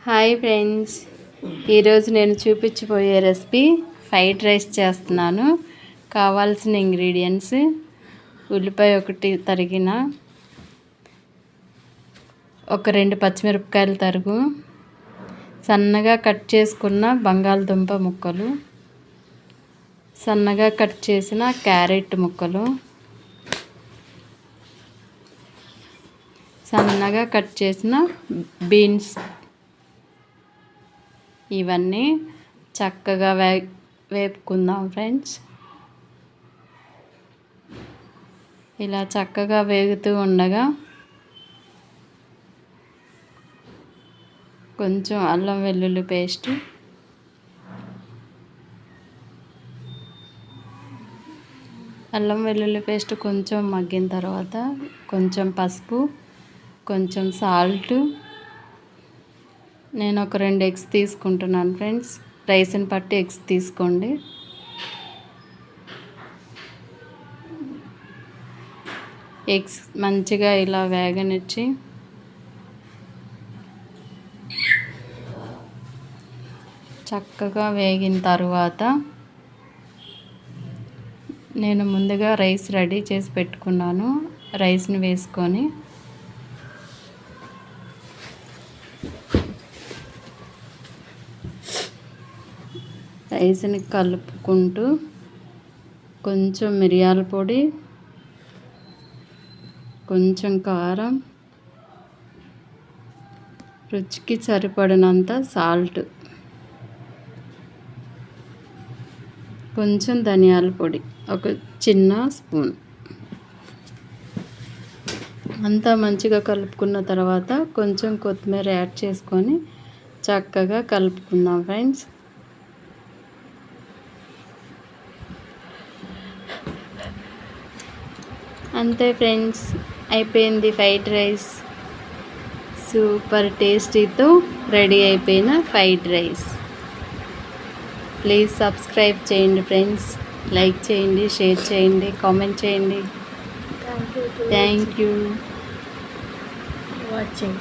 Hi friends, ఈరోజు నేను చూపించబోయే రెసిపీ ఫ్రైడ్ రైస్ చేస్తున్నాను. కావాల్సిన ఇంగ్రీడియంట్స్: ఉల్లిపాయ ఒకటి తరిగిన, ఒక 2 పచ్చిమిరపకాయలు తరుగు, సన్నగా కట్ చేసుకున్న బంగాళదుంప ముక్కలు, సన్నగా కట్ చేసిన క్యారెట్ ముక్కలు, సన్నగా కట్ చేసిన బీన్స్. ఇవన్నీ చక్కగా వేపుకుందాం ఫ్రెండ్స్. ఇలా చక్కగా వేగుతూ ఉండగా కొంచెం అల్లం వెల్లుల్లి పేస్ట్, కొంచెం మగ్గిన తర్వాత కొంచెం పసుపు, కొంచెం సాల్ట్. నేను ఒక 2 ఎగ్స్ తీసుకుంటున్నాను ఫ్రెండ్స్. రైస్ని బట్టి ఎగ్స్ తీసుకోండి. ఎగ్స్ మంచిగా ఇలా వేగనిచ్చి చక్కగా వేగిన తర్వాత నేను ముందుగా రైస్ రెడీ చేసి పెట్టుకున్నాను. రైస్ని వేసుకొని రైస్ని కలుపుకుంటూ కొంచెం మిరియాల పొడి, కొంచెం కారం, రుచికి సరిపడినంత సాల్ట్, కొంచెం ధనియాల పొడి, ఒక చిన్న స్పూన్ అంతా మంచిగా కలుపుకున్న తర్వాత కొంచెం కొత్తిమీర యాడ్ చేసుకొని చక్కగా కలుపుకుందాం ఫ్రెండ్స్. అంతే ఫ్రెండ్స్, అయిపోయింది ఫ్రైడ్ రైస్. సూపర్ టేస్టీతో రెడీ అయిపోయిన ఫ్రైడ్ రైస్. ప్లీజ్ సబ్స్క్రైబ్ చేయండి ఫ్రెండ్స్. లైక్ చేయండి, షేర్ చేయండి, కామెంట్ చేయండి. Thank you watching.